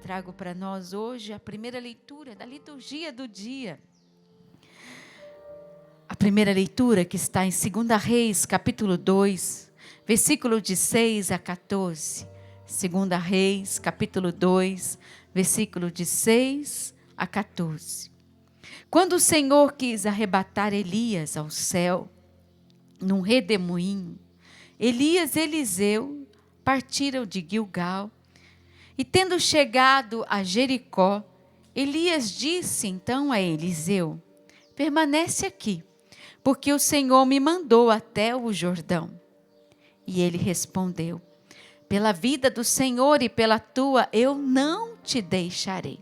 trago para nós hoje a primeira leitura da liturgia do dia. A primeira leitura que está em 2 Reis, capítulo 2, versículo de 6 a 14. 2 Reis, capítulo 2, versículo de 6 a 14. Quando o Senhor quis arrebatar Elias ao céu, num redemoinho, Elias e Eliseu partiram de Gilgal, e tendo chegado a Jericó, Elias disse então a Eliseu: permanece aqui, porque o Senhor me mandou até o Jordão. E ele respondeu: pela vida do Senhor e pela tua, eu não te deixarei.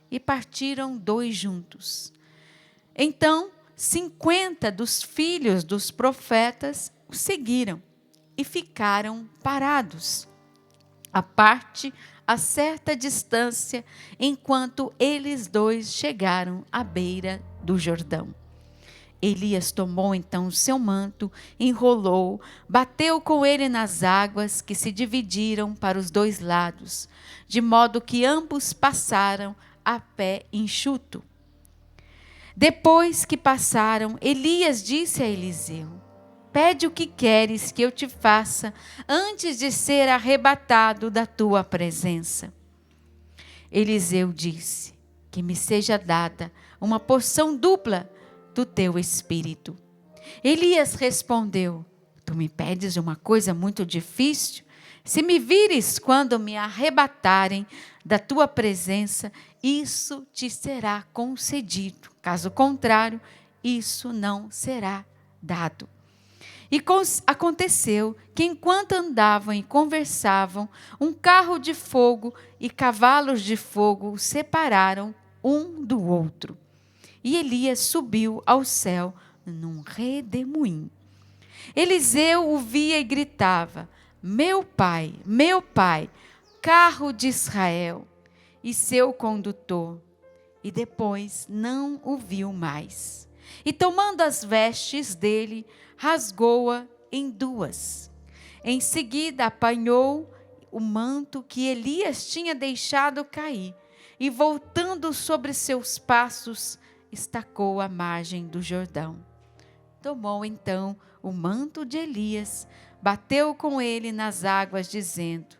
E partiram 2 juntos. Então 50 dos filhos dos profetas o seguiram e ficaram parados, à parte, a certa distância, enquanto eles 2 chegaram à beira do Jordão. Elias tomou então o seu manto, enrolou, bateu com ele nas águas que se dividiram para os 2 lados, de modo que ambos passaram a pé enxuto. Depois que passaram, Elias disse a Eliseu: pede o que queres que eu te faça antes de ser arrebatado da tua presença. Eliseu disse: que me seja dada uma porção dupla do teu espírito. Elias respondeu: tu me pedes uma coisa muito difícil? Se me vires quando me arrebatarem da tua presença, isso te será concedido. Caso contrário, isso não será dado. E aconteceu que, enquanto andavam e conversavam, um carro de fogo e cavalos de fogo os separaram um do outro. E Elias subiu ao céu num redemoinho. Eliseu o via e gritava: meu pai, carro de Israel e seu condutor. E depois não o viu mais. E tomando as vestes dele, rasgou-a em 2. Em seguida apanhou o manto que Elias tinha deixado cair e, voltando sobre seus passos, estacou à margem do Jordão. Tomou então o manto de Elias, bateu com ele nas águas, dizendo: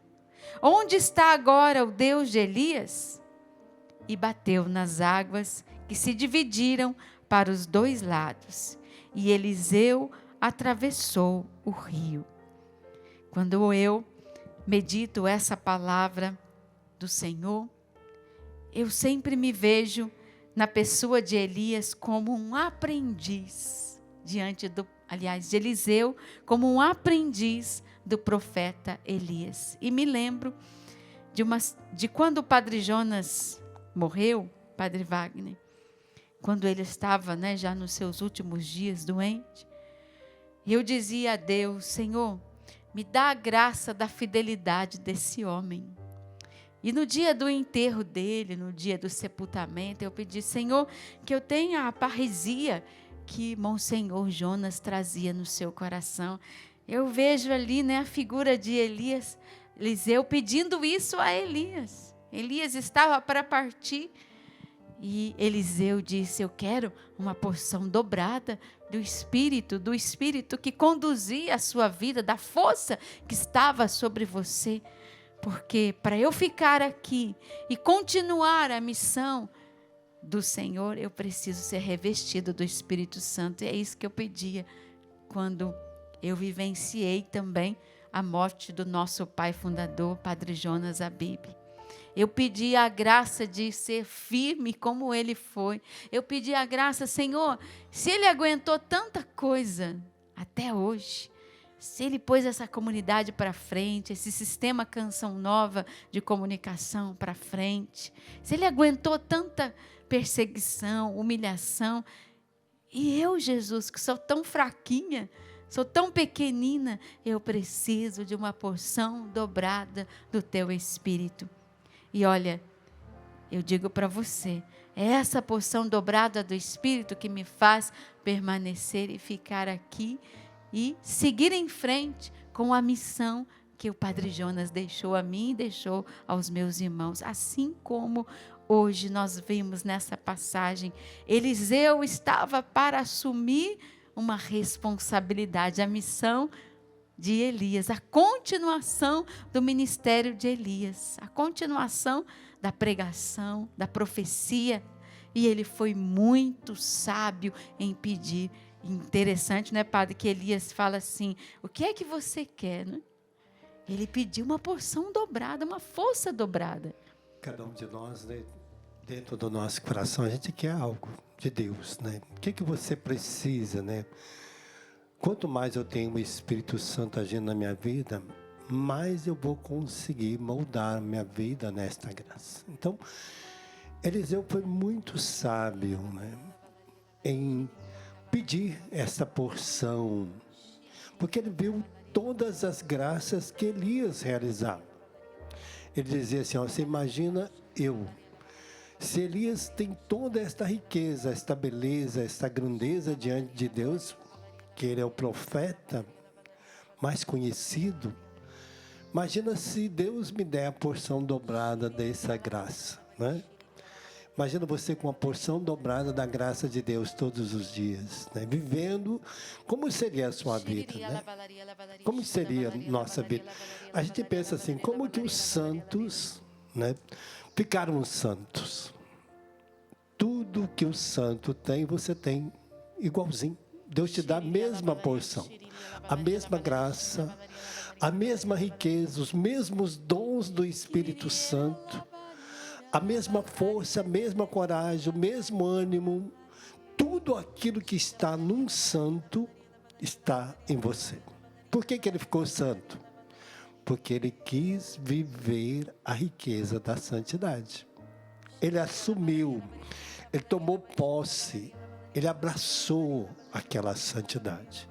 onde está agora o Deus de Elias? E bateu nas águas que se dividiram para os 2 lados, e Eliseu atravessou o rio. Quando eu medito essa palavra do Senhor, eu sempre me vejo na pessoa de Elias como um aprendiz de Eliseu, como um aprendiz do profeta Elias. E me lembro de quando o Padre Jonas morreu, Padre Wagner, quando ele estava, já nos seus últimos dias doente. E eu dizia a Deus: Senhor, me dá a graça da fidelidade desse homem. E no dia do enterro dele, no dia do sepultamento, eu pedi: Senhor, que eu tenha a parresia que Monsenhor Jonas trazia no seu coração. Eu vejo ali, a figura de Eliseu pedindo isso a Elias. Elias estava para partir e Eliseu disse: eu quero uma porção dobrada do Espírito que conduzia a sua vida, da força que estava sobre você. Porque para eu ficar aqui e continuar a missão do Senhor, eu preciso ser revestido do Espírito Santo. E é isso que eu pedia quando eu vivenciei também a morte do nosso pai fundador, Padre Jonas Abib. Eu pedi a graça de ser firme como ele foi. Eu pedi a graça: Senhor, se ele aguentou tanta coisa até hoje, se ele pôs essa comunidade para frente, esse sistema Canção Nova de comunicação para frente, se ele aguentou tanta perseguição, humilhação, e eu, Jesus, que sou tão fraquinha, sou tão pequenina, eu preciso de uma porção dobrada do teu Espírito. E olha, eu digo para você, é essa porção dobrada do Espírito que me faz permanecer e ficar aqui e seguir em frente com a missão que o Padre Jonas deixou a mim e deixou aos meus irmãos. Assim como hoje nós vimos nessa passagem, Eliseu estava para assumir uma responsabilidade, a missão de Elias, a continuação do ministério de Elias, a continuação da pregação, da profecia. E ele foi muito sábio em pedir. Interessante, né, Padre, que Elias fala assim: o que é que você quer, né? Ele pediu uma porção dobrada, uma força dobrada. Cada um de nós, né, dentro do nosso coração, a gente quer algo de Deus, né? O que é que você precisa, né? Quanto mais eu tenho o Espírito Santo agindo na minha vida, mais eu vou conseguir moldar a minha vida nesta graça. Então, Eliseu foi muito sábio, né, em pedir essa porção, porque ele viu todas as graças que Elias realizava. Ele dizia assim, ó, você imagina se Elias tem toda esta riqueza, esta beleza, esta grandeza diante de Deus, que ele é o profeta mais conhecido, imagina se Deus me der a porção dobrada dessa graça, né? Imagina você com a porção dobrada da graça de Deus todos os dias, né? Vivendo, como seria a sua vida, né? Como seria a nossa vida? A gente pensa assim, como que os santos, né, ficaram santos? Tudo que o santo tem, você tem igualzinho. Deus te dá a mesma porção, a mesma graça, a mesma riqueza, os mesmos dons do Espírito Santo, a mesma força, a mesma coragem, o mesmo ânimo, tudo aquilo que está num santo está em você. Por que ele ficou santo? Porque ele quis viver a riqueza da santidade. Ele assumiu, ele tomou posse, ele abraçou aquela santidade.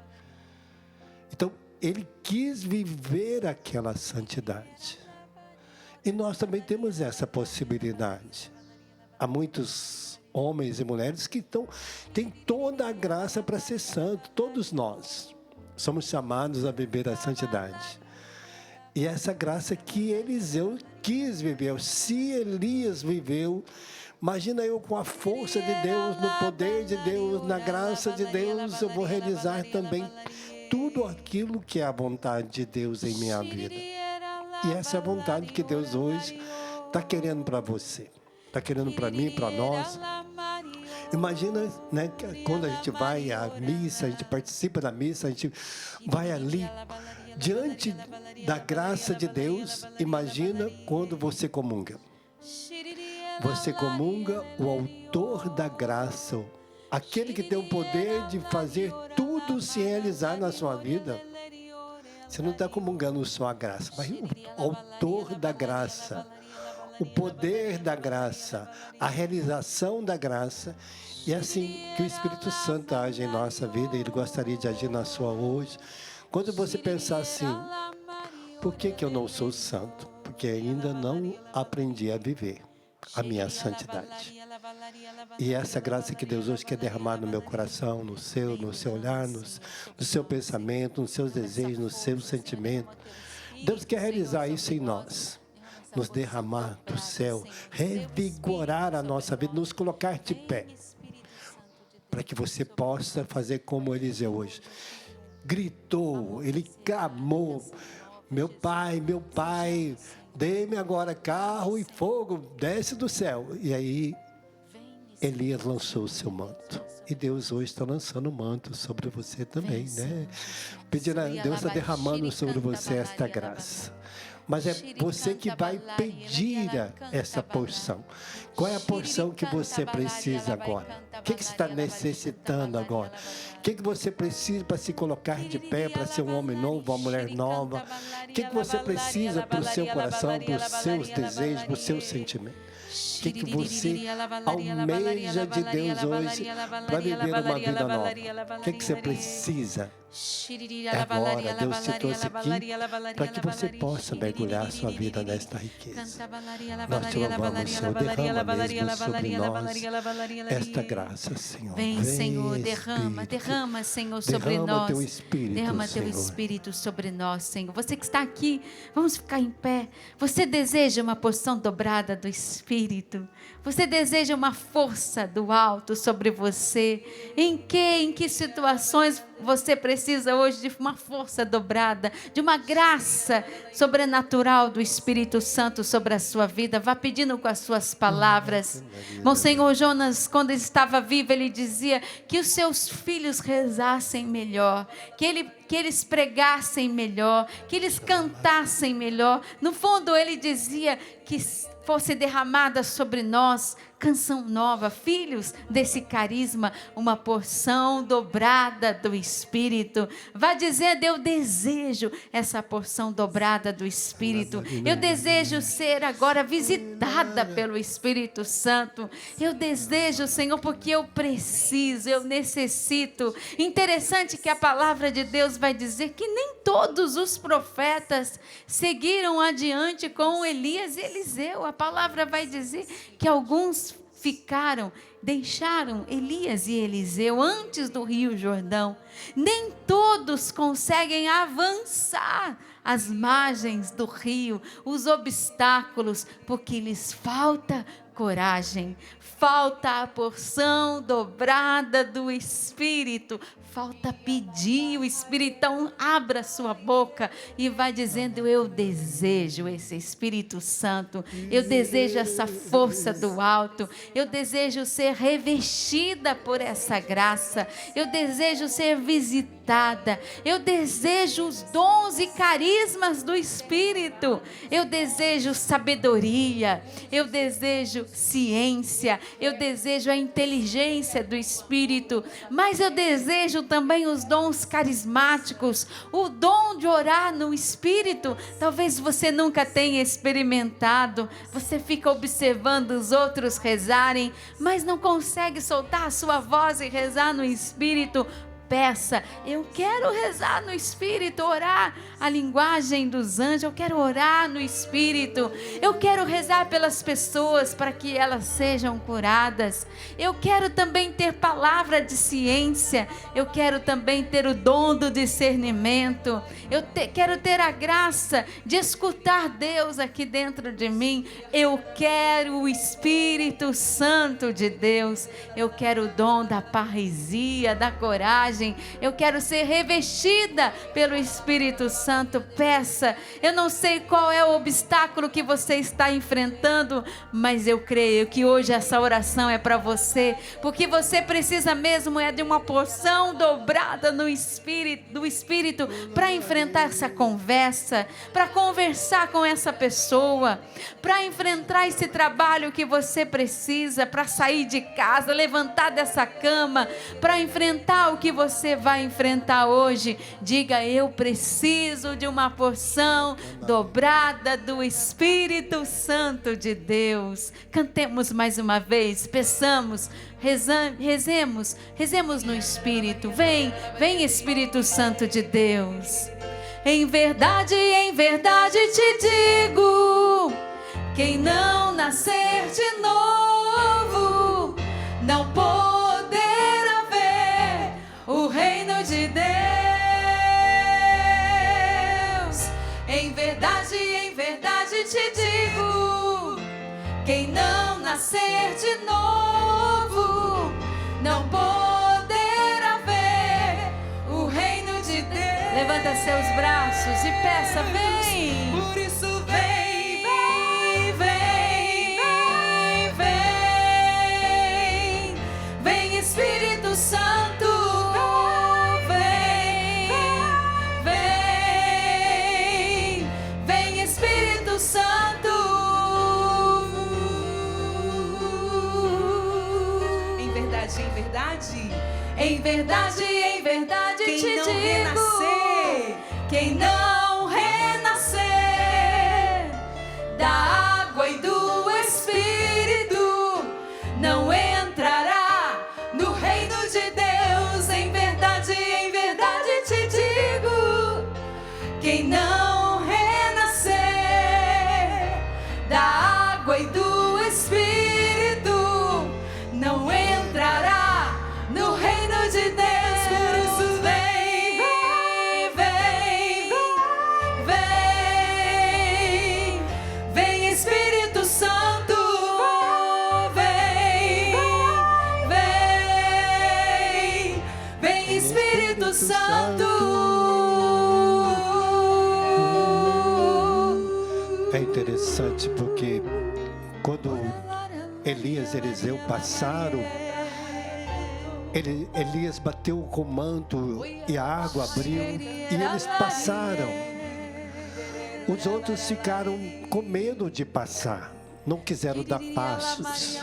Então, ele quis viver aquela santidade. E nós também temos essa possibilidade. Há muitos homens e mulheres que têm toda a graça para ser santo. Todos nós somos chamados a viver a santidade. E essa graça que Eliseu quis viver. Se Elias viveu, imagina eu com a força de Deus, no poder de Deus, na graça de Deus, eu vou realizar também tudo aquilo que é a vontade de Deus em minha vida. E essa é a vontade que Deus hoje está querendo para você. Está querendo para mim, para nós. Imagina, né, quando a gente vai à missa, a gente participa da missa, a gente vai ali, diante da graça de Deus. Imagina quando você comunga. Você comunga o autor da graça, aquele que tem o poder de fazer tudo se realizar na sua vida. Você não está comungando só a graça, mas o autor da graça, o poder da graça, a realização da graça. E é assim que o Espírito Santo age em nossa vida. Ele gostaria de agir na sua hoje. Quando você pensar assim, por que eu não sou santo? Porque ainda não aprendi a viver a minha santidade. E essa graça que Deus hoje quer derramar no meu coração, no seu olhar, no seu pensamento, nos seus desejos, no seu sentimento. Deus quer realizar isso em nós. Nos derramar do céu, revigorar a nossa vida, nos colocar de pé. Para que você possa fazer como Eliseu hoje. Gritou, ele clamou, meu pai, dê-me agora carro e fogo, desce do céu. E aí, Elias lançou o seu manto. E Deus hoje está lançando o manto sobre você também, né? Pedindo a Deus está derramando sobre você esta graça. Mas é você que vai pedir essa porção. Qual é a porção que você precisa agora? O que você está necessitando agora? O que você precisa para se colocar de pé, para ser um homem novo, uma mulher nova? O que você precisa para o seu coração, para os seus desejos, para os seus sentimentos? O que você almeja de Deus hoje para viver uma vida nova? O que você precisa? Agora, Deus te trouxe aqui para que você possa mergulhar a sua vida nesta riqueza. Nós te louvamos, Senhor. Derrama mesmo sobre nós esta graça, Senhor. Vem, Senhor, derrama, Senhor, sobre nós. Teu Espírito, derrama Teu Senhor. Espírito sobre nós, Senhor. Você que está aqui, vamos ficar em pé. Você deseja uma porção dobrada do Espírito? Você deseja uma força do alto sobre você? Em que situações você precisa hoje de uma força dobrada, de uma graça sobrenatural do Espírito Santo sobre a sua vida? Vá pedindo com as suas palavras. Monsenhor Jonas, quando estava vivo, ele dizia que os seus filhos rezassem melhor, que eles pregassem melhor, que eles cantassem melhor. No fundo, ele dizia que fosse derramada sobre nós canção nova, filhos desse carisma, uma porção dobrada do Espírito. Vá dizendo: eu desejo essa porção dobrada do Espírito. Eu desejo ser agora visitada pelo Espírito Santo. Eu desejo, Senhor, porque eu preciso, eu necessito. Interessante que a palavra de Deus vai dizer que nem todos os profetas seguiram adiante com Elias e Eliseu. A palavra vai dizer que alguns deixaram Elias e Eliseu antes do Rio Jordão. Nem todos conseguem avançar as margens do rio, os obstáculos, porque lhes falta coragem, falta a porção dobrada do Espírito, falta pedir. O Espiritão abra sua boca e vai dizendo: eu desejo esse Espírito Santo, eu desejo essa força do alto, eu desejo ser revestida por essa graça, eu desejo ser visitada, eu desejo os dons e carismas do Espírito, eu desejo sabedoria, eu desejo ciência, eu desejo a inteligência do Espírito, mas eu desejo também os dons carismáticos, o dom de orar no Espírito. Talvez você nunca tenha experimentado, você fica observando os outros rezarem, mas não consegue soltar a sua voz e rezar no Espírito. Peça: eu quero rezar no Espírito, orar a linguagem dos anjos, eu quero orar no Espírito, eu quero rezar pelas pessoas para que elas sejam curadas, eu quero também ter palavra de ciência, eu quero também ter o dom do discernimento, quero ter a graça de escutar Deus aqui dentro de mim, eu quero o Espírito Santo de Deus, eu quero o dom da parresia, da coragem, eu quero ser revestida pelo Espírito Santo. Peça. Eu não sei qual é o obstáculo que você está enfrentando, mas eu creio que hoje essa oração é para você, porque você precisa mesmo de uma porção dobrada no Espírito, do Espírito, para enfrentar essa conversa, para conversar com essa pessoa, para enfrentar esse trabalho que você precisa, para sair de casa, levantar dessa cama, para enfrentar o que você vai enfrentar hoje. Diga: eu preciso de uma porção dobrada do Espírito Santo de Deus. Cantemos mais uma vez, peçamos, rezemos no Espírito. Vem Espírito Santo de Deus. Em verdade te digo, quem não nascer de novo não poderá ver o reino de Deus. Em verdade te digo, quem não nascer de novo não poderá ver o reino de Deus. Levanta seus braços e peça: vem. Por isso vem Espírito Santo, vem Espírito Santo. Em verdade te digo, quem não renascer da água e do Espírito não entrará no reino de Deus. Em verdade te Quem não renascer da água e do Espírito não entrará no reino de Deus. Por isso vem, vem, vem, vem, vem Espírito Santo, vem, vem, vem Espírito Santo. É interessante porque quando Elias e Eliseu passaram, Elias bateu o comando e a água abriu e eles passaram. Os outros ficaram com medo de passar, não quiseram dar passos.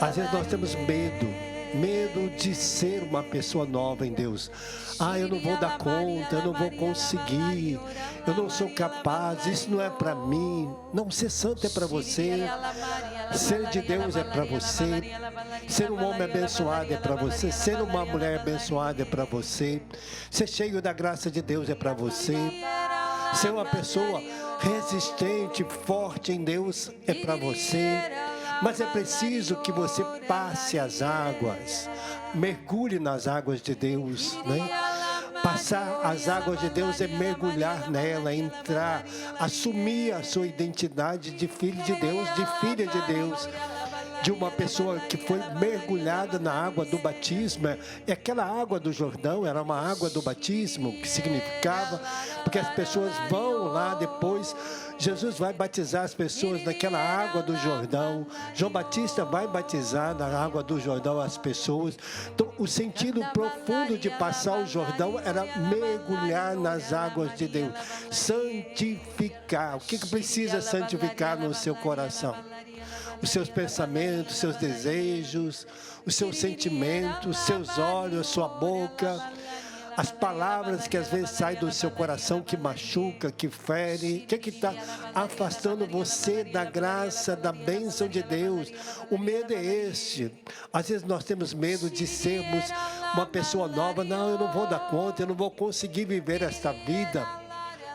Às vezes nós temos medo de ser uma pessoa nova em Deus. Eu não vou dar conta, eu não vou conseguir, eu não sou capaz, isso não é para mim. Não, ser santo é para você, ser de Deus é para você, ser um homem abençoado é para você, ser uma mulher abençoada é para você, ser cheio da graça de Deus é para você, ser uma pessoa resistente, forte em Deus é para você. Mas é preciso que você passe as águas, mergulhe nas águas de Deus, né? Passar as águas de Deus é mergulhar nela, entrar, assumir a sua identidade de filho de Deus, de filha de Deus, de uma pessoa que foi mergulhada na água do batismo. E aquela água do Jordão era uma água do batismo, que significava, porque as pessoas vão lá depois, Jesus vai batizar as pessoas naquela água do Jordão. João Batista vai batizar na água do Jordão as pessoas. Então, o sentido profundo de passar o Jordão era mergulhar nas águas de Deus. Santificar. O que precisa santificar no seu coração? Os seus pensamentos, seus desejos, os seus sentimentos, os seus olhos, a sua boca, as palavras que às vezes saem do seu coração, que machuca, que fere. O que está afastando você da graça, da bênção de Deus? O medo é este. Às vezes nós temos medo de sermos uma pessoa nova. Não, eu não vou dar conta, eu não vou conseguir viver esta vida.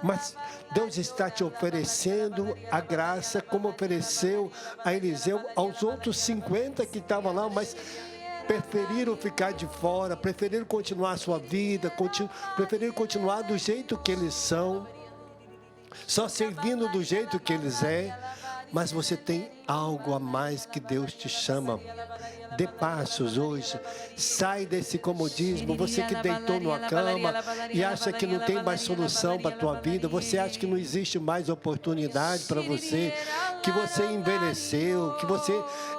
Mas Deus está te oferecendo a graça, como ofereceu a Eliseu, aos outros 50 que estavam lá, mas preferiram ficar de fora, preferiram continuar a sua vida, preferiram continuar do jeito que eles são, só servindo do jeito que eles é. Mas você tem algo a mais que Deus te chama. Dê passos hoje. Sai desse comodismo. Você que deitou numa cama e acha que não tem mais solução para a tua vida. Você acha que não existe mais oportunidade para você. Que você envelheceu. Que você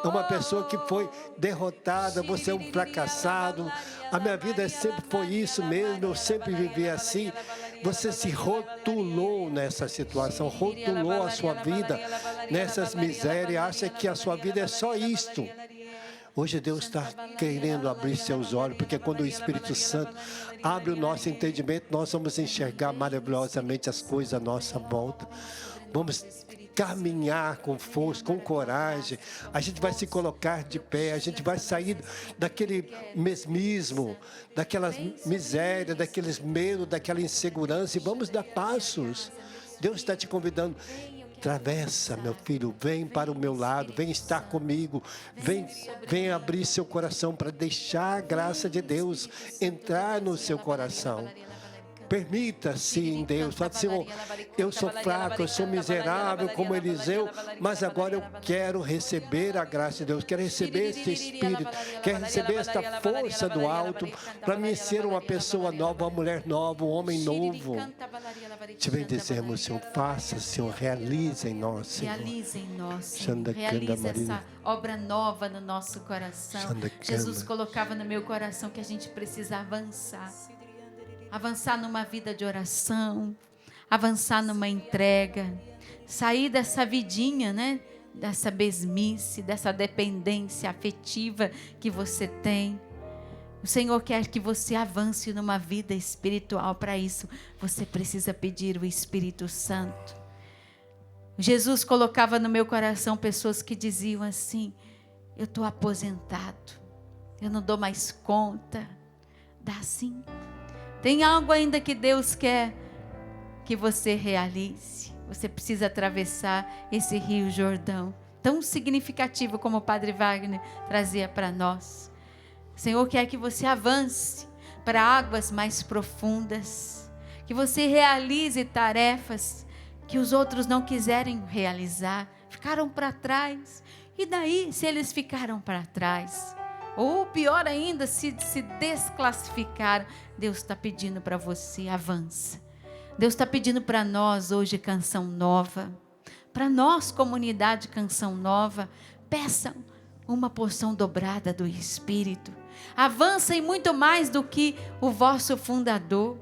é uma pessoa que foi derrotada. Você é um fracassado. A minha vida sempre foi isso mesmo. Eu sempre vivi assim. Você se rotulou nessa situação. Rotulou a sua vida nessas misérias. Acha que a sua vida é só isto. Hoje Deus está querendo abrir seus olhos, porque quando o Espírito Santo abre o nosso entendimento, nós vamos enxergar maravilhosamente as coisas à nossa volta. Vamos caminhar com força, com coragem. A gente vai se colocar de pé, a gente vai sair daquele mesmismo, daquelas misérias, daqueles medos, daquela insegurança e vamos dar passos. Deus está te convidando. Atravessa, meu filho, vem para o meu lado, vem estar comigo, vem abrir seu coração para deixar a graça de Deus entrar no seu coração. Permita-se em Deus. Fala, Senhor, eu sou fraco, eu sou miserável como Eliseu, mas agora eu quero receber a graça de Deus, quero receber este Espírito, quero receber esta força do alto para me ser uma pessoa nova, uma mulher nova, um homem novo. Te bendizemos, Senhor, faça, Senhor, realize em nós, Senhor. Realize em nós, Senhor. Realize essa obra nova no nosso coração. Jesus colocava no meu coração que a gente precisa avançar. Avançar numa vida de oração, avançar numa entrega, sair dessa vidinha, né? Dessa mesmice, dessa dependência afetiva que você tem. O Senhor quer que você avance numa vida espiritual. Para isso, você precisa pedir o Espírito Santo. Jesus colocava no meu coração pessoas que diziam assim: eu estou aposentado, eu não dou mais conta. Dá sim. Tem algo ainda que Deus quer que você realize. Você precisa atravessar esse Rio Jordão, tão significativo como o Padre Wagner trazia para nós. O Senhor quer que você avance para águas mais profundas, que você realize tarefas que os outros não quiserem realizar, ficaram para trás. E daí, se eles ficaram para trás, ou pior ainda, se desclassificaram, Deus está pedindo para você, avança. Deus está pedindo para nós hoje Canção Nova, para nós, comunidade Canção Nova, peçam uma porção dobrada do Espírito. Avancem muito mais do que o vosso fundador.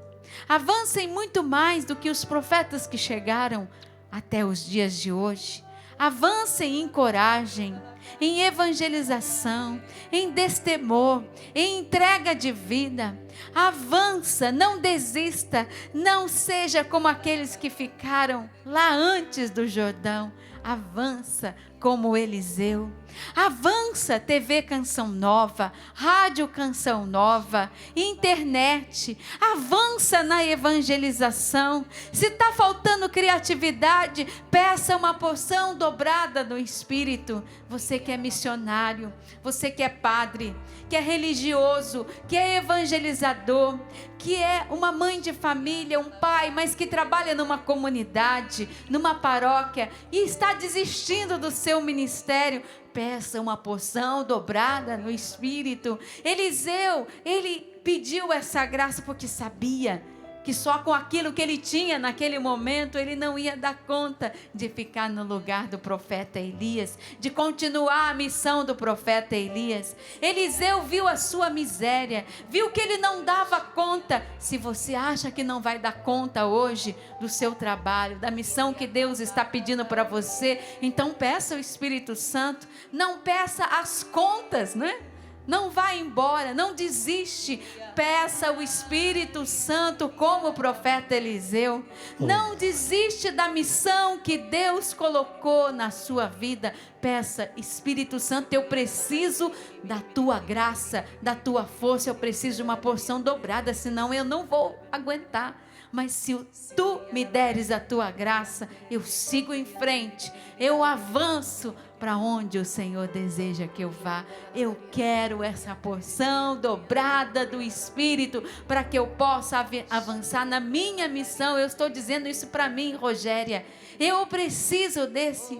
Avancem muito mais do que os profetas que chegaram até os dias de hoje. Avancem em coragem, em evangelização, em destemor, em entrega de vida. Avança, não desista, não seja como aqueles que ficaram lá antes do Jordão. Avança como Eliseu. Avança, TV Canção Nova, Rádio Canção Nova, internet. Avança na evangelização. Se está faltando criatividade, peça uma porção dobrada do Espírito. Você que é missionário, você que é padre, que é religioso, que é evangelizador, que é uma mãe de família, um pai, mas que trabalha numa comunidade, numa paróquia e está desistindo do seu ministério, peça uma porção dobrada no Espírito. Eliseu, ele pediu essa graça porque sabia que só com aquilo que ele tinha naquele momento, ele não ia dar conta de ficar no lugar do profeta Elias, de continuar a missão do profeta Elias. Eliseu viu a sua miséria, viu que ele não dava conta. Se você acha que não vai dar conta hoje do seu trabalho, da missão que Deus está pedindo para você, então peça o Espírito Santo, não peça as contas, né? Não vá embora, não desiste. Peça o Espírito Santo como o profeta Eliseu. Não desiste da missão que Deus colocou na sua vida. Peça, Espírito Santo, eu preciso da tua graça, da tua força. Eu preciso de uma porção dobrada, senão eu não vou aguentar. Mas se tu me deres a tua graça, eu sigo em frente, eu avanço para onde o Senhor deseja que eu vá. Eu quero essa porção dobrada do Espírito para que eu possa avançar na minha missão. Eu estou dizendo isso para mim, Rogéria. Eu preciso desse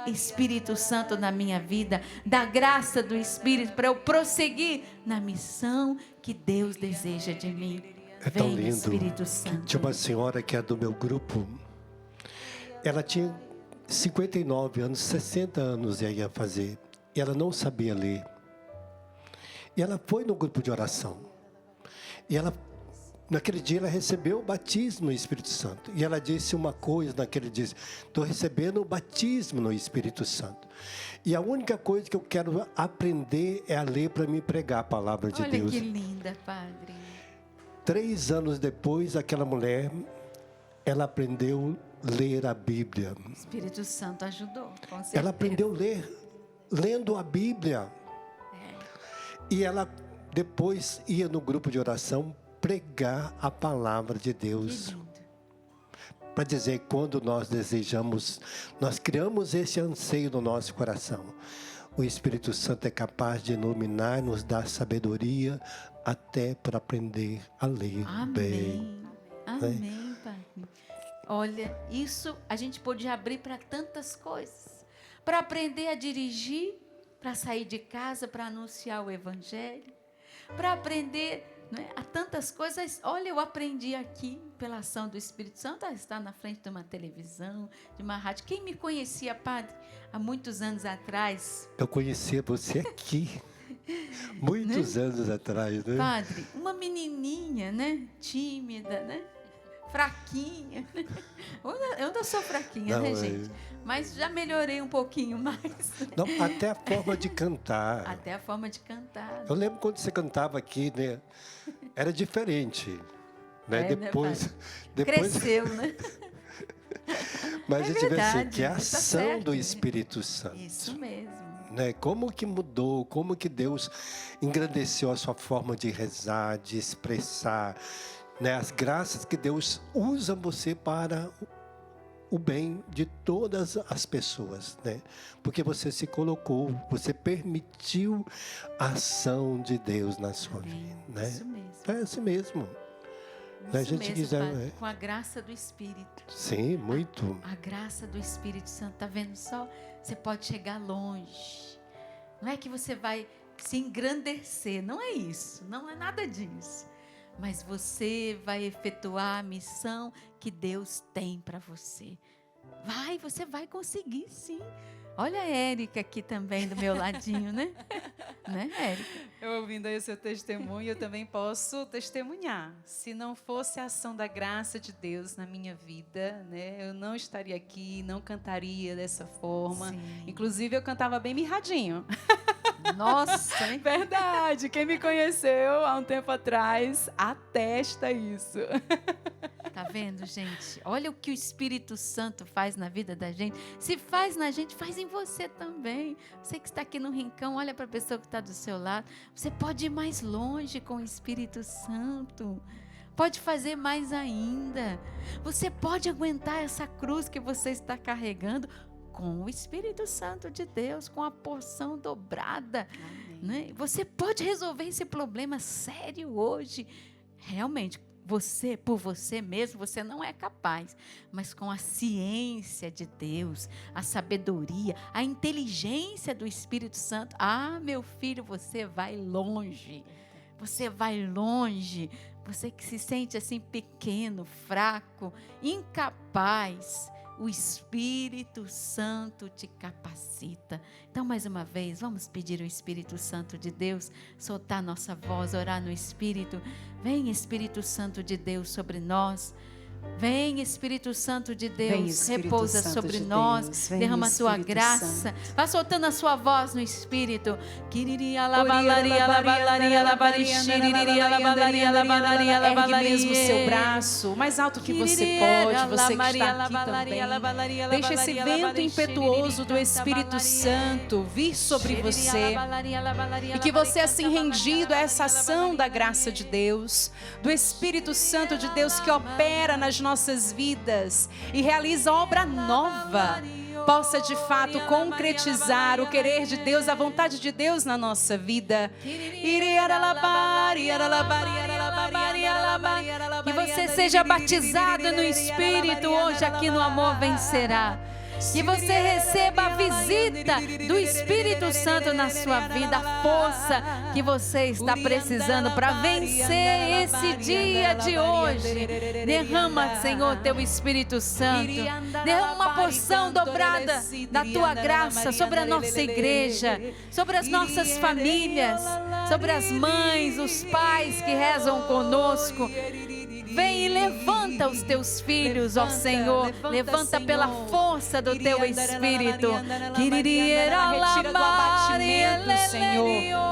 Espírito Santo na minha vida, da graça do Espírito para eu prosseguir na missão que Deus deseja de mim. É tão Vem, lindo. Espírito Santo. Tinha uma senhora que é do meu grupo. Ela tinha 59 anos, 60 anos ia fazer. E ela não sabia ler. E ela foi no grupo de oração. E ela, naquele dia, ela recebeu o batismo no Espírito Santo. E ela disse uma coisa naquele dia: estou recebendo o batismo no Espírito Santo. E a única coisa que eu quero aprender é a ler para me pregar a palavra de Deus. Olha que linda, Padre. 3 anos depois, aquela mulher, ela aprendeu a ler a Bíblia. O Espírito Santo ajudou, com certeza. Ela aprendeu a ler, lendo a Bíblia. E ela depois ia no grupo de oração pregar a palavra de Deus. Que lindo. Para dizer, quando nós desejamos, nós criamos esse anseio no nosso coração. O Espírito Santo é capaz de iluminar, nos dar sabedoria, até para aprender a ler bem. Amém, Pai. Olha, isso a gente pode abrir para tantas coisas. Para aprender a dirigir, para sair de casa, para anunciar o Evangelho. Para aprender, né, a tantas coisas. Olha, eu aprendi aqui, pela ação do Espírito Santo, a estar na frente de uma televisão, de uma rádio. Quem me conhecia, Padre, há muitos anos atrás... Eu conhecia você aqui. Muitos anos atrás, né? Padre, uma menininha, né? Tímida, né? Fraquinha. Eu ainda sou fraquinha, né, gente? Mas já melhorei um pouquinho mais. Não, até a forma de cantar. Até a forma de cantar. Eu lembro quando você cantava aqui, né? Era diferente. Né? Depois cresceu, né? Mas a gente vê assim, que é a tá ação certo, do Espírito Santo. Isso mesmo. Né? Como que mudou, como que Deus engrandeceu a sua forma de rezar, de expressar, né? As graças que Deus usa você para o bem de todas as pessoas, né? Porque você se colocou, você permitiu a ação de Deus na sua vida, né? Isso mesmo. É assim mesmo. Isso A gente mesmo, quiser, Padre, com a graça do Espírito. Sim, muito. A graça do Espírito Santo, tá vendo só? Você pode chegar longe. Não é que você vai se engrandecer, não é isso, não é nada disso. Mas você vai efetuar a missão que Deus tem para você. Você vai conseguir, sim. Olha a Érica aqui também do meu ladinho, né? Né, Érica? Eu ouvindo aí o seu testemunho, eu também posso testemunhar. Se não fosse a ação da graça de Deus na minha vida, né, eu não estaria aqui, não cantaria dessa forma. Sim. Inclusive, eu cantava bem mirradinho. Nossa, hein? Verdade, quem me conheceu há um tempo atrás atesta isso. Tá vendo, gente? Olha o que o Espírito Santo faz na vida da gente. Se faz na gente, faz em você também. Você que está aqui no rincão, olha para a pessoa que está do seu lado. Você pode ir mais longe com o Espírito Santo. Pode fazer mais ainda. Você pode aguentar essa cruz que você está carregando com o Espírito Santo de Deus, com a porção dobrada. Né? Você pode resolver esse problema sério hoje. Realmente, por você mesmo, você não é capaz. Mas com a ciência de Deus, a sabedoria, a inteligência do Espírito Santo, meu filho, você vai longe. Você vai longe. Você que se sente assim pequeno, fraco, incapaz, o Espírito Santo te capacita. Então, mais uma vez, vamos pedir o Espírito Santo de Deus, soltar nossa voz, orar no Espírito. Vem, Espírito Santo de Deus, sobre nós. Vem, Espírito Santo de Deus, repousa sobre nós, derrama a tua graça. Vá soltando a sua voz no Espírito. Ergue mesmo o seu braço, o mais alto que você pode, você que está aqui também. Deixa esse vento impetuoso do Espírito Santo vir sobre você. E que você, assim, rendido a essa ação da graça de Deus, do Espírito Santo de Deus que opera nas nossas vidas e realiza obra nova, possa de fato concretizar o querer de Deus, a vontade de Deus na nossa vida. Que você seja batizado no Espírito hoje aqui no Amor Vencerá. Que você receba a visita do Espírito Santo na sua vida, a força que você está precisando para vencer esse dia de hoje. Derrama, Senhor, teu Espírito Santo. Derrama uma porção dobrada da tua graça sobre a nossa igreja, sobre as nossas famílias, sobre as mães, os pais que rezam conosco. Vem e levanta os teus filhos, ó Senhor. Levanta pela força do teu Espírito. Retira do abatimento, Senhor.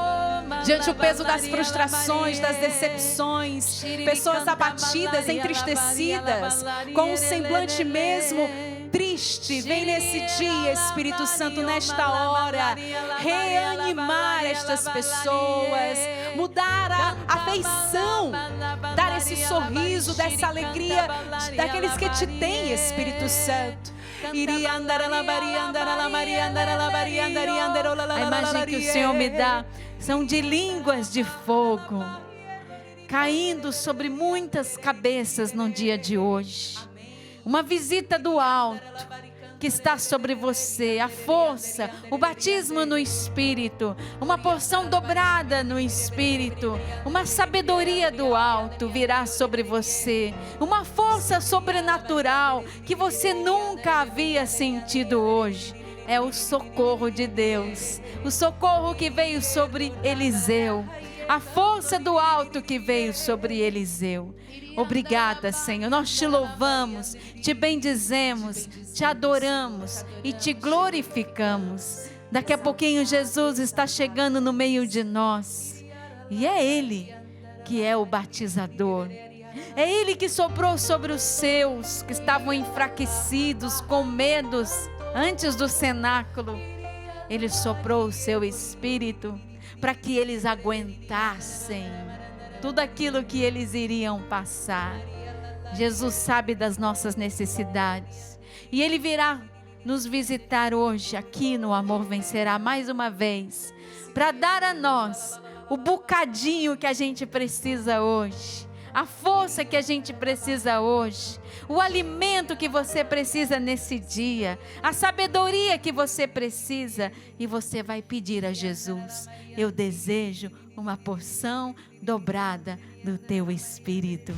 Diante do peso das frustrações, das decepções, pessoas abatidas, entristecidas, com um semblante mesmo triste, vem nesse dia, Espírito Santo, nesta hora, reanimar estas pessoas, mudar a afeição, dar esse sorriso, dessa alegria daqueles que te têm, Espírito Santo. A imagem que o Senhor me dá são de línguas de fogo caindo sobre muitas cabeças no dia de hoje. Uma visita do alto que está sobre você, a força, o batismo no Espírito, uma porção dobrada no Espírito, uma sabedoria do alto virá sobre você, uma força sobrenatural que você nunca havia sentido hoje. É o socorro de Deus, o socorro que veio sobre Eliseu, a força do alto que veio sobre Eliseu. Obrigada, Senhor, nós te louvamos, te bendizemos, te adoramos e te glorificamos. Daqui a pouquinho Jesus está chegando no meio de nós e é Ele que é o batizador. É Ele que soprou sobre os seus que estavam enfraquecidos, com medos antes do cenáculo. Ele soprou o seu Espírito para que eles aguentassem tudo aquilo que eles iriam passar. Jesus sabe das nossas necessidades. E Ele virá nos visitar hoje, aqui no Amor Vencerá, mais uma vez, para dar a nós o bocadinho que a gente precisa hoje, a força que a gente precisa hoje, o alimento que você precisa nesse dia, a sabedoria que você precisa, e você vai pedir a Jesus: eu desejo uma porção dobrada do teu Espírito.